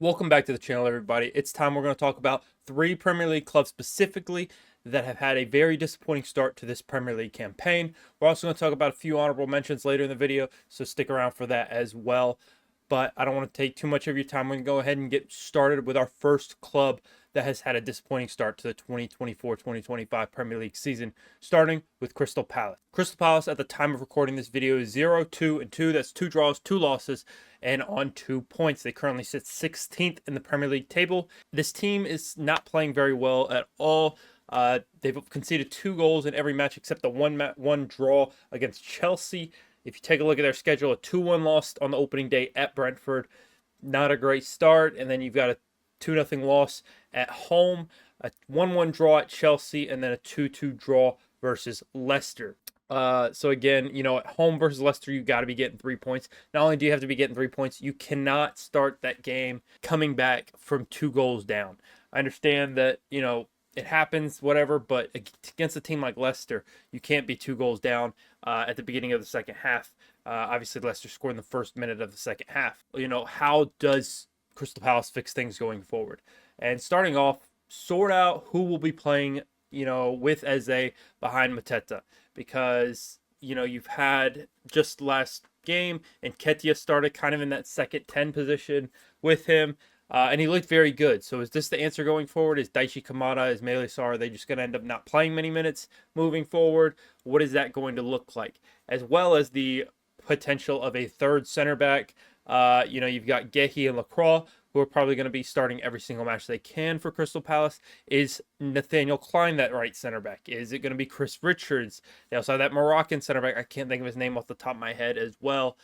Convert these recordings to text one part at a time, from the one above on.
Welcome back to the channel, everybody. It's time we're going to talk about three Premier League clubs specifically that have had a very disappointing start to this Premier League campaign. We're also going to talk about a few honorable mentions later in the video, so stick around for that as well. But I don't want to take too much of your time. We're going to go ahead and get started with our first club that has had a disappointing start to the 2024-2025 Premier League season, starting with Crystal Palace. Crystal Palace, at the time of recording this video, is 0-2-2. That's 2 draws, 2 losses, and on 2 points. They currently sit 16th in the Premier League table. This team is not playing very well at all. They've conceded 2 goals in every match except the one draw against Chelsea. If you take a look at their schedule, a 2-1 loss on the opening day at Brentford. Not a great start. And then you've got a 2-0 loss at home, a 1-1 draw at Chelsea, and then a 2-2 draw versus Leicester. So again, at home versus Leicester, you got to be getting 3 points. Not only do you have to be getting 3 points, you cannot start that game coming back from 2 goals down. I understand that, it happens, whatever, but against a team like Leicester, you can't be 2 goals down at the beginning of the second half. Obviously, Leicester scored in the first minute of the second half. How does Crystal Palace fix things going forward? And starting off, sort out who will be playing, with Eze behind Mateta. Because, you've had just last game, and Ketia started kind of in that second 10 position with him. And he looked very good. So is this the answer going forward? Is Daichi Kamada, is Mele Sarr, are they just going to end up not playing many minutes moving forward? What is that going to look like? As well as the potential of a third center back. You've got Gehi and Lacroix, who are probably going to be starting every single match they can for Crystal Palace. Is Nathaniel Klein that right center back? Is it going to be Chris Richards? They also have that Moroccan center back. I can't think of his name off the top of my head as well.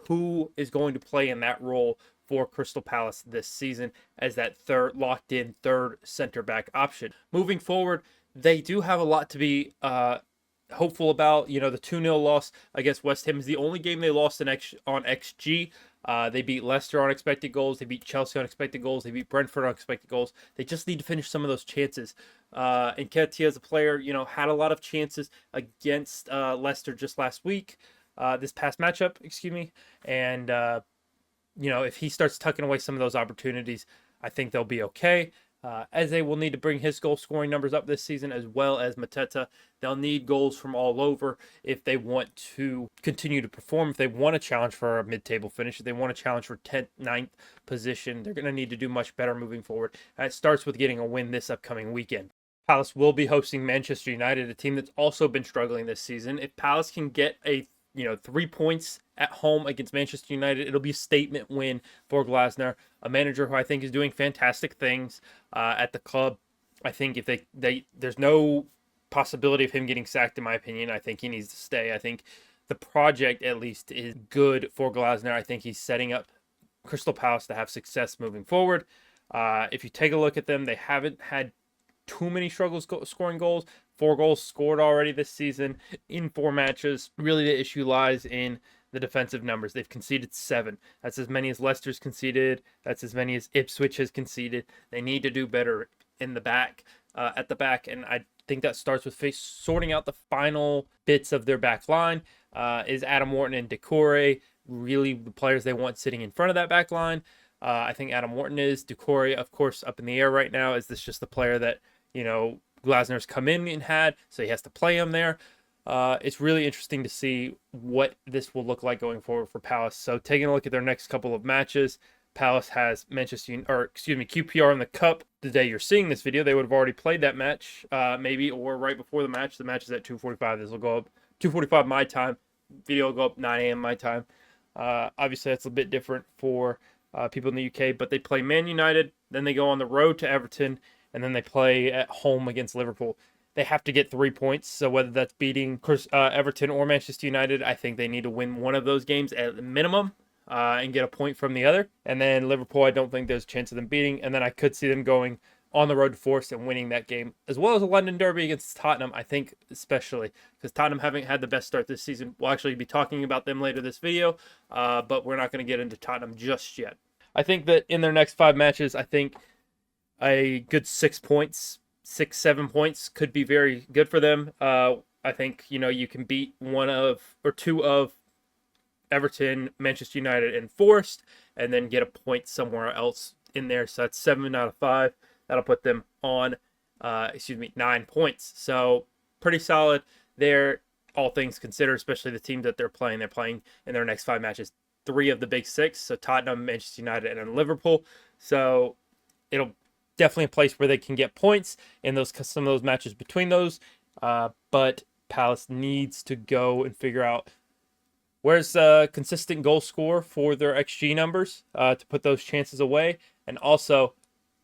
Who is going to play in that role for Crystal Palace this season as that locked in third center back option? Moving forward, they do have a lot to be hopeful about. The 2-0 loss against West Ham is the only game they lost on XG. They beat Leicester on expected goals. They beat Chelsea on expected goals. They beat Brentford on expected goals. They just need to finish some of those chances. And Ketia, as a player, had a lot of chances against Leicester just last week, this past matchup, excuse me. And, if he starts tucking away some of those opportunities, I think they'll be okay. Eze will need to bring his goal scoring numbers up this season, as well as Mateta. They'll need goals from all over if they want to continue to perform. If they want to challenge for a mid-table finish, if they want to challenge for 10th, 9th position, they're going to need to do much better moving forward. And it starts with getting a win this upcoming weekend. Palace will be hosting Manchester United, a team that's also been struggling this season. If Palace can get a 3 points at home against Manchester United, it'll be a statement win for Glasner, a manager who I think is doing fantastic things at the club. I think if there's no possibility of him getting sacked, in my opinion. I think he needs to stay. I think the project, at least, is good for Glasner. I think he's setting up Crystal Palace to have success moving forward. If you take a look at them, they haven't had too many struggles scoring goals. 4 goals scored already this season in 4 matches. Really, the issue lies in the defensive numbers. They've conceded 7. That's as many as Leicester's conceded. That's as many as Ipswich has conceded. They need to do better in the back, at the back, and I think that starts with sorting out the final bits of their back line. Is Adam Wharton and Doucouré really the players they want sitting in front of that back line? I think Adam Wharton is. Doucouré, of course, up in the air right now. Is this just the player that, Glasner's come in and had, so he has to play him there? It's really interesting to see what this will look like going forward for Palace. So taking a look at their next couple of matches, Palace has QPR in the Cup. The day you're seeing this video, they would have already played that match, maybe, or right before the match. The match is at 2:45. This will go up 2:45 my time. Video will go up 9 a.m. my time. Obviously, that's a bit different for people in the UK, but they play Man United, then they go on the road to Everton, and then they play at home against Liverpool. They have to get 3 points, so whether that's beating Everton or Manchester United, I think they need to win one of those games at the minimum and get a point from the other. And then Liverpool, I don't think there's a chance of them beating. And then I could see them going on the road to Forest and winning that game, as well as a London derby against Tottenham, I think, especially because Tottenham haven't had the best start this season. We'll actually be talking about them later this video, but we're not going to get into Tottenham just yet. I think that in their next 5 matches, I think a good 6 points, 6-7 points could be very good for them. I think, you can beat 1 of or 2 of Everton, Manchester United, and Forest, and then get a point somewhere else in there. So that's 7 out of 5. That'll put them on, 9 points. So pretty solid there, all things considered, especially the teams that they're playing. They're playing in their next 5 matches 3 of the big 6. So Tottenham, Manchester United, and Liverpool. So it'll definitely a place where they can get points in some of those matches between those. But Palace needs to go and figure out where's a consistent goal score for their XG numbers to put those chances away, and also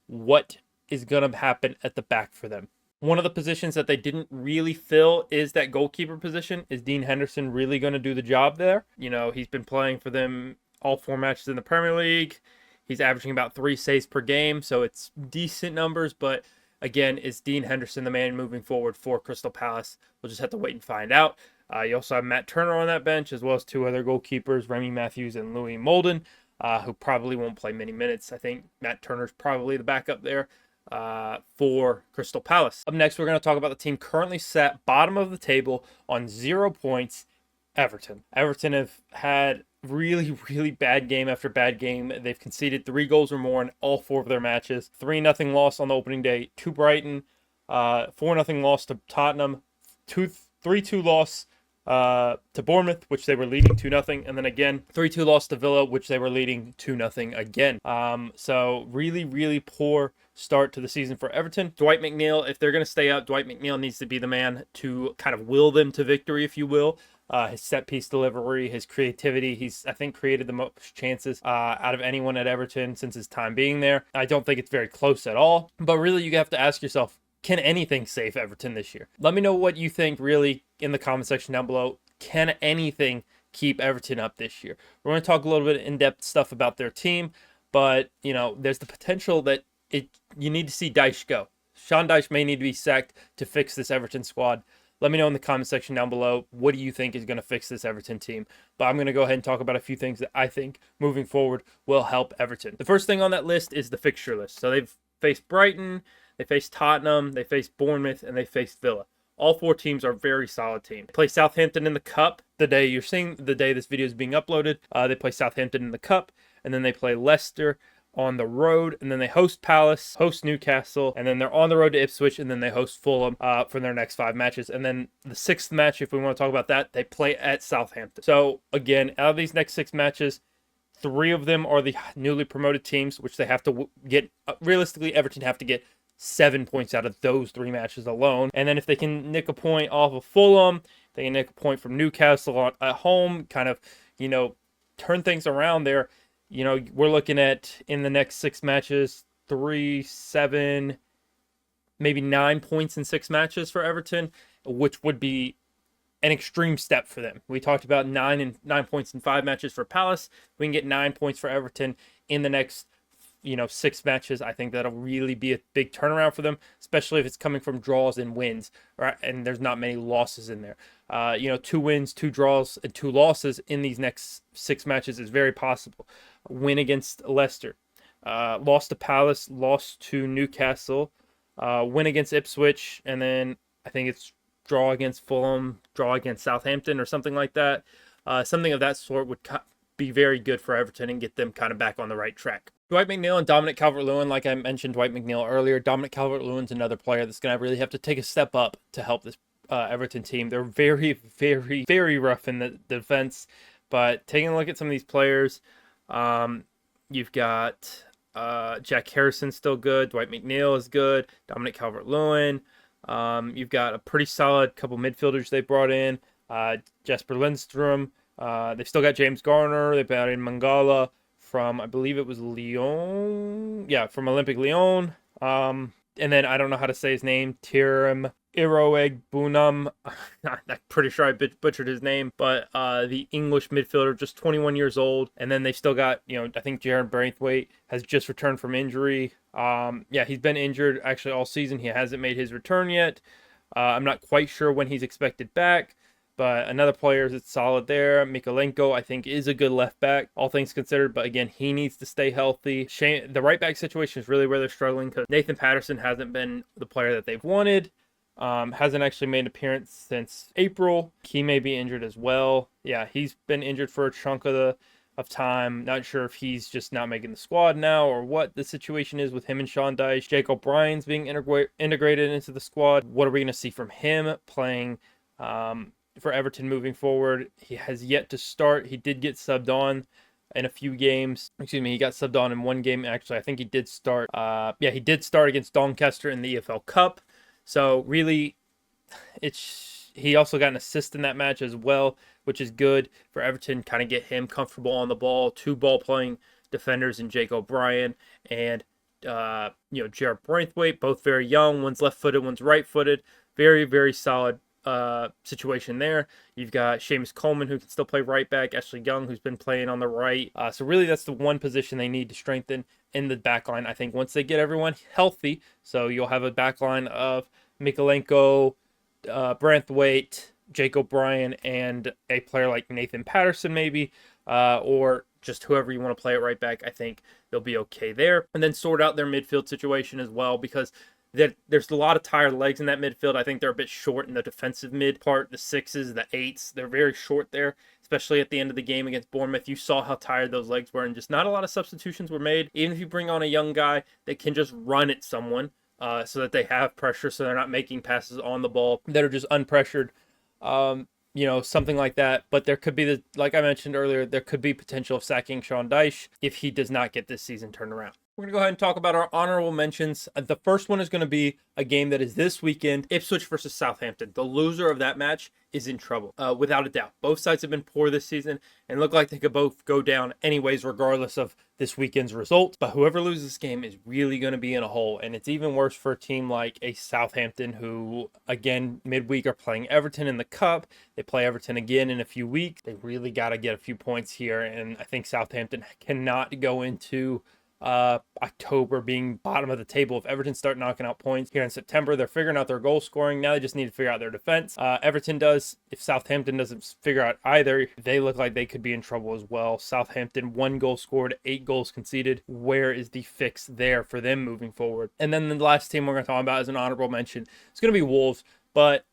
what is going to happen at the back for them. One of the positions that they didn't really fill is that goalkeeper position. Is Dean Henderson really going to do the job there? You know, he's been playing for them all 4 matches in the Premier League. He's averaging about 3 saves per game, so it's decent numbers. But again, is Dean Henderson the man moving forward for Crystal Palace? We'll just have to wait and find out. You also have Matt Turner on that bench, as well as 2 other goalkeepers, Remy Matthews and Louis Molden, who probably won't play many minutes. I think Matt Turner's probably the backup there for Crystal Palace. Up next, we're going to talk about the team currently sat bottom of the table on 0 points, Everton. Everton have had really, really bad game after bad game. They've conceded 3 goals or more in all 4 of their matches. 3-0 loss on the opening day to Brighton. 4-0 loss to Tottenham. 3-2 loss to Bournemouth, which they were leading 2-0, and then again 3-2 loss to Villa, which they were leading 2-0 again. So really, really poor start to the season for Everton. Dwight McNeil, if they're going to stay up, Dwight McNeil needs to be the man to kind of will them to victory, if you will. His set piece delivery, his creativity, he's, I think, created the most chances out of anyone at Everton since his time being there. I don't think it's very close at all, but really you have to ask yourself, can anything save Everton this year? Let me know what you think really in the comment section down below. Can anything keep Everton up this year? We're going to talk a little bit in-depth stuff about their team, but you know, there's the potential that you need to see Dyche go. Sean Dyche may need to be sacked to fix this Everton squad. Let me know in the comment section down below, what do you think is going to fix this Everton team? But I'm going to go ahead and talk about a few things that I think moving forward will help Everton. The first thing on that list is the fixture list. So they've faced Brighton, they faced Tottenham, they faced Bournemouth, and they faced Villa. All 4 teams are very solid teams. They play Southampton in the Cup the day you're seeing, the day this video is being uploaded. They play Southampton in the Cup, and then they play Leicester on the road, and then they host Palace, host Newcastle, and then they're on the road to Ipswich, and then they host Fulham for their next 5 matches. And then the 6th match, if we want to talk about that, they play at Southampton. So again, out of these next 6 matches, 3 of them are the newly promoted teams, which they have to get, realistically, Everton have to get 7 points out of those 3 matches alone. And then if they can nick a point off of Fulham, they can nick a point from Newcastle at home, kind of, you know, turn things around there. You know, we're looking at, in the next 6 matches, 3, 7, maybe 9 points in 6 matches for Everton, which would be an extreme step for them. We talked about 9 points in 5 matches for Palace. We can get 9 points for Everton in the next, 6 matches. I think that'll really be a big turnaround for them, especially if it's coming from draws and wins, right? And there's not many losses in there. 2 wins, 2 draws, and 2 losses in these next 6 matches is very possible. Win against Leicester, lost to Palace, lost to Newcastle, win against Ipswich, and then I think it's draw against Fulham, draw against Southampton, or something like that. Something of that sort would be very good for Everton and get them kind of back on the right track. Dwight McNeil and Dominic Calvert-Lewin, like I mentioned Dwight McNeil earlier, Dominic Calvert-Lewin's another player that's going to really have to take a step up to help this Everton team. They're very, very, very rough in the defense, but taking a look at some of these players, you've got Jack Harrison still good, Dwight McNeil is good, Dominic Calvert-Lewin. You've got a pretty solid couple midfielders they brought in, Jesper Lindstrom. They've still got James Garner. They brought in Mangala from, I believe it was Lyon. Yeah, from Olympique Lyon. And then I don't know how to say his name, Tiram Iroegbunam. I'm pretty sure I butchered his name, but the English midfielder, just 21 years old. And then they still got, I think Jared Braithwaite has just returned from injury. Yeah, he's been injured actually all season. He hasn't made his return yet. I'm not quite sure when he's expected back, but another player that's solid there. Mikolenko, I think, is a good left back, all things considered. But again, he needs to stay healthy. The right back situation is really where they're struggling because Nathan Patterson hasn't been the player that they've wanted. Hasn't actually made an appearance since April. He may be injured as well. Yeah, he's been injured for a chunk of of time. Not sure if he's just not making the squad now or what the situation is with him and Sean Dyche. Jake O'Brien's being integrated into the squad. What are we going to see from him playing for Everton moving forward? He has yet to start. He did get subbed on in a few games. Excuse me, he got subbed on in one game. Actually, I think he did start. He did start against Doncaster in the EFL Cup. So really, he also got an assist in that match as well, which is good for Everton. Kind of get him comfortable on the ball. Two ball-playing defenders in Jake O'Brien and Jared Braithwaite, both very young. One's left-footed, one's right-footed. Very, very solid situation there. You've got Seamus Coleman, who can still play right back. Ashley Young, who's been playing on the right. So really, that's the one position they need to strengthen in the back line. I think once they get everyone healthy, so you'll have a back line of Mikolenko, Braithwaite, Jake O'Brien, and a player like Nathan Patterson maybe, or just whoever you want to play at right back. I think they'll be okay there. And then sort out their midfield situation as well, because there's a lot of tired legs in that midfield. I think they're a bit short in the defensive mid part, the 6s, the 8s. They're very short there, especially at the end of the game against Bournemouth. You saw how tired those legs were, and just not a lot of substitutions were made. Even if you bring on a young guy that can just run at someone, so that they have pressure, so they're not making passes on the ball that are just unpressured, something like that. But there could be, like I mentioned earlier, there could be potential of sacking Sean Dyche if he does not get this season turned around. We're going to go ahead and talk about our honorable mentions. The first one is going to be a game that is this weekend, Ipswich versus Southampton. The loser of that match is in trouble, without a doubt. Both sides have been poor this season and look like they could both go down anyways, regardless of this weekend's result. But whoever loses this game is really going to be in a hole. And it's even worse for a team like a Southampton, who, again, midweek are playing Everton in the Cup. They play Everton again in a few weeks. They really got to get a few points here. And I think Southampton cannot go into October being bottom of the table. If Everton start knocking out points here in September, they're figuring out their goal scoring. Now they just need to figure out their defense. Everton does. If Southampton doesn't figure out either, they look like they could be in trouble as well. Southampton, 1 goal scored, 8 goals conceded. Where is the fix there for them moving forward? And then the last team we're going to talk about is an honorable mention. It's going to be Wolves, but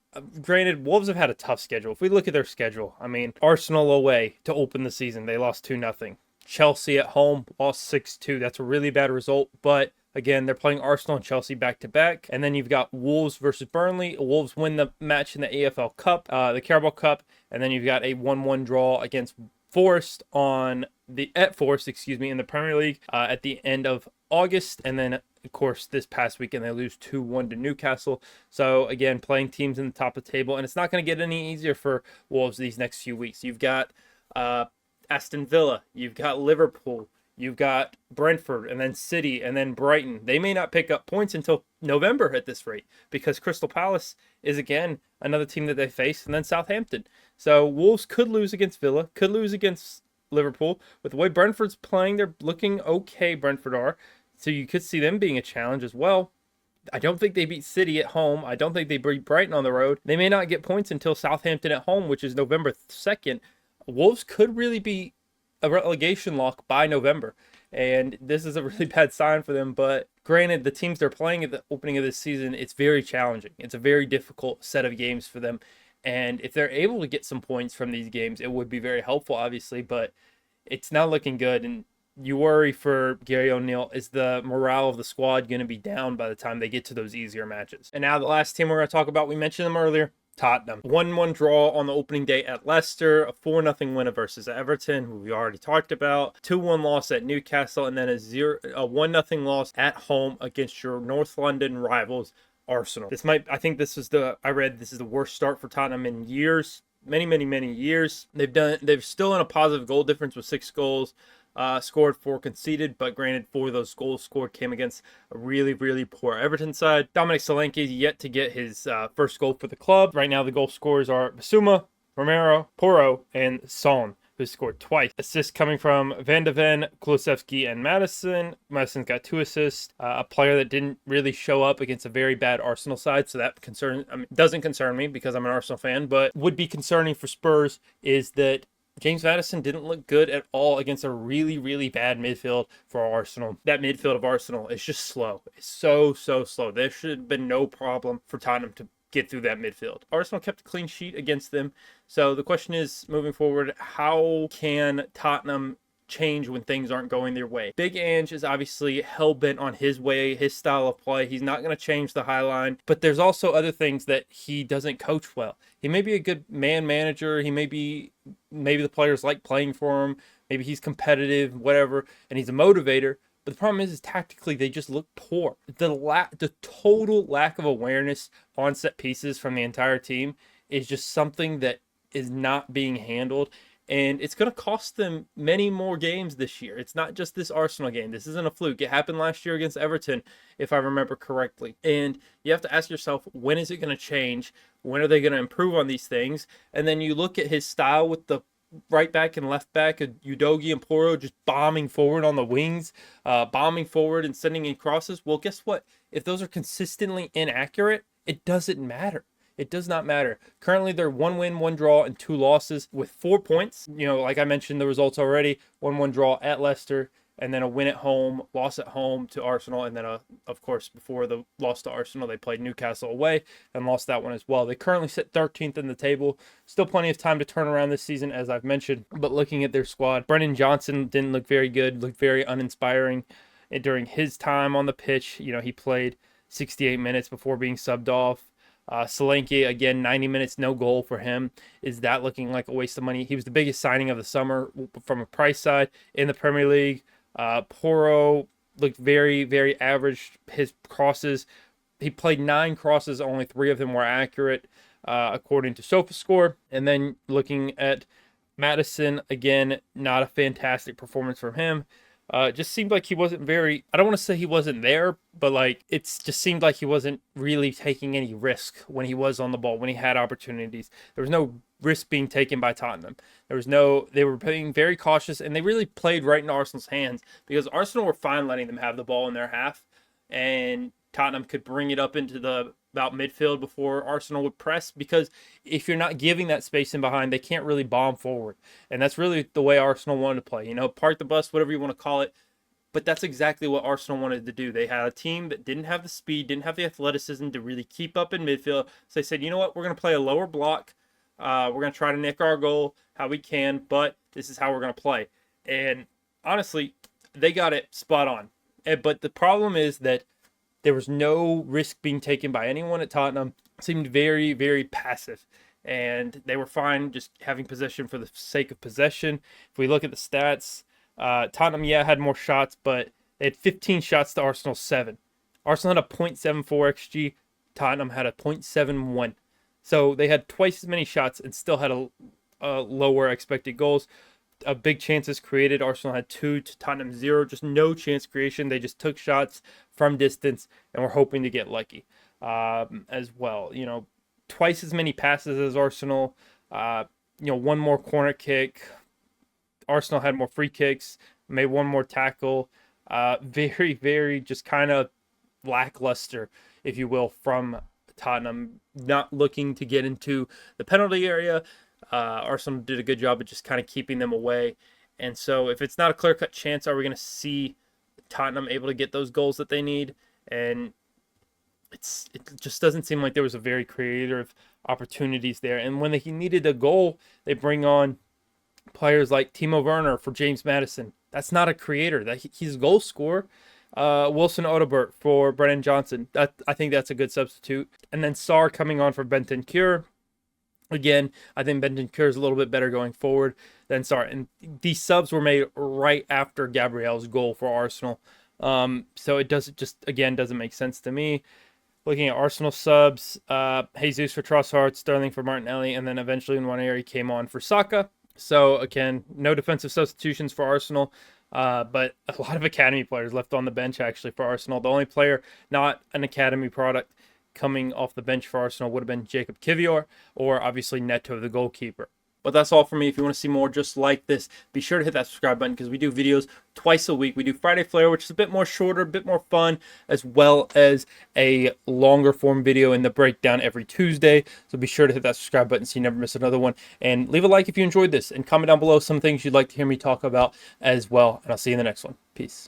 granted, Wolves have had a tough schedule. If we look at their schedule, I mean, Arsenal away to open the season, they lost 2-0. Chelsea at home lost 6-2. That's a really bad result, but again, they're playing Arsenal and Chelsea back-to-back. And then you've got Wolves versus Burnley. Wolves win the match in the AFL Cup, the Carabao Cup, and then you've got a 1-1 draw against Forest in the Premier League at the end of August. And then, of course, this past weekend they lose 2-1 to Newcastle. So again, playing teams in the top of the table, and it's not going to get any easier for Wolves these next few weeks. You've got Aston Villa, you've got Liverpool, you've got Brentford, and then City, and then Brighton. They may not pick up points until November at this rate, because Crystal Palace is, again, another team that they face, and then Southampton. So Wolves could lose against Villa, could lose against Liverpool. With the way Brentford's playing, they're looking okay, Brentford are. So you could see them being a challenge as well. I don't think they beat City at home. I don't think they beat Brighton on the road. They may not get points until Southampton at home, which is November 2nd. Wolves could really be a relegation lock by November, and this is a really bad sign for them. But granted, the teams they're playing at the opening of this season, it's very challenging. It's a very difficult set of games for them, and if they're able to get some points from these games, it would be very helpful, obviously, but it's not looking good. And you worry for Gary O'Neill, is the morale of the squad going to be down by the time they get to those easier matches? And now the last team we're going to talk about, we mentioned them earlier, Tottenham. 1-1 draw on the opening day at Leicester, a 4-0 win versus Everton, who we already talked about, 2-1 loss at Newcastle, and then a 1-0 loss at home against your North London rivals, Arsenal. This is the worst start for Tottenham in years, many years. They've still in a positive goal difference with 6 goals. Scored, 4 conceded, but granted, 4 of those goals scored came against a really, really poor Everton side. Dominic Solanke is yet to get his first goal for the club. Right now, the goal scorers are Bissouma, Romero, Porro, and Son, who scored twice. Assists coming from Van de Ven, Kulusevski, and Madison. Madison's got 2 assists. A player that didn't really show up against a very bad Arsenal side, so that doesn't concern me because I'm an Arsenal fan, but would be concerning for Spurs is that James Madison didn't look good at all against a really, really bad midfield for Arsenal. That midfield of Arsenal is just slow. It's so slow. There should have been no problem for Tottenham to get through that midfield. Arsenal kept a clean sheet against them. So the question is, moving forward, how can Tottenham change when things aren't going their way. Big Ange is obviously hell-bent on his way, his style of play. He's not going to change the high line, but there's also other things that he doesn't coach well. He may be a good man manager. He may be, maybe the players like playing for him. Maybe he's competitive, whatever, and he's a motivator. But the problem is tactically they just look poor. The total lack of awareness on set pieces from the entire team is just something that is not being handled. And it's going to cost them many more games this year. It's not just this Arsenal game. This isn't a fluke. It happened last year against Everton, if I remember correctly. And you have to ask yourself, when is it going to change? When are they going to improve on these things? And then you look at his style with the right back and left back, Udogie and Porro just bombing forward on the wings, bombing forward and sending in crosses. Well, guess what? If those are consistently inaccurate, it doesn't matter. It does not matter. Currently, they're 1 win, 1 draw, and 2 losses with 4 points. You know, like I mentioned, the results already: 1-1 draw at Leicester, and then a win at home, loss at home to Arsenal, and then, of course, before the loss to Arsenal, they played Newcastle away and lost that one as well. They currently sit 13th in the table. Still plenty of time to turn around this season, as I've mentioned. But looking at their squad, Brennan Johnson didn't look very good, looked very uninspiring during his time on the pitch. You know, he played 68 minutes before being subbed off. Solanke, again, 90 minutes, no goal for him. Is that looking like a waste of money? He was the biggest signing of the summer from a price side in the Premier League. Porro looked very, very average. His crosses, he played 9 crosses, only 3 of them were accurate, according to SofaScore. And then looking at Maddison, again, not a fantastic performance from him. Just seemed like he wasn't very, I don't want to say he wasn't there, but like it's just seemed like he wasn't really taking any risk when he was on the ball, when he had opportunities. There was no risk being taken by Tottenham. They were being very cautious, and they really played right in Arsenal's hands, because Arsenal were fine letting them have the ball in their half, and Tottenham could bring it up into the about midfield before Arsenal would press, because if you're not giving that space in behind, they can't really bomb forward. And that's really the way Arsenal wanted to play. You know, park the bus, whatever you want to call it. But that's exactly what Arsenal wanted to do. They had a team that didn't have the speed, didn't have the athleticism to really keep up in midfield. So they said, you know what, we're going to play a lower block. We're going to try to nick our goal how we can, but this is how we're going to play. And honestly, they got it spot on. But the problem is that there was no risk being taken by anyone at Tottenham. It seemed very, very passive. And they were fine just having possession for the sake of possession. If we look at the stats, Tottenham, had more shots, but they had 15 shots to Arsenal's 7. Arsenal had a .74 XG. Tottenham had a .71. So they had twice as many shots and still had a lower expected goals. Big chances created. Arsenal had 2 to Tottenham 0. Just no chance creation. They just took shots from distance and were hoping to get lucky as well. You know, twice as many passes as Arsenal. 1 more corner kick. Arsenal had more free kicks. Made 1 more tackle. Very, very just kind of lackluster, if you will, from Tottenham. Not looking to get into the penalty area. Arsenal did a good job of just kind of keeping them away. And so if it's not a clear-cut chance, are we going to see Tottenham able to get those goals that they need? And it just doesn't seem like there was a very creative opportunities there. And when he needed a goal, they bring on players like Timo Werner for James Maddison. That's not a creator. He's a goal scorer. Wilson Odobert for Brennan Johnson. I think that's a good substitute. And then Sarr coming on for Bentancur. Again, I think Bentancur is a little bit better going forward than Sarr. And these subs were made right after Gabriel's goal for Arsenal. So it doesn't make sense to me. Looking at Arsenal subs, Jesus for Trossard, Sterling for Martinelli, and then eventually Nwaneri came on for Saka. So again, no defensive substitutions for Arsenal, but a lot of academy players left on the bench actually for Arsenal. The only player not an academy product coming off the bench for Arsenal would have been Jacob Kivior, or obviously Neto, the goalkeeper. But that's all for me. If you want to see more just like this, be sure to hit that subscribe button, because we do videos twice a week. We do Friday Flair, which is a bit more shorter, a bit more fun, as well as a longer form video in the breakdown every Tuesday. So be sure to hit that subscribe button so you never miss another one. And leave a like if you enjoyed this, and comment down below some things you'd like to hear me talk about as well. And I'll see you in the next one. Peace.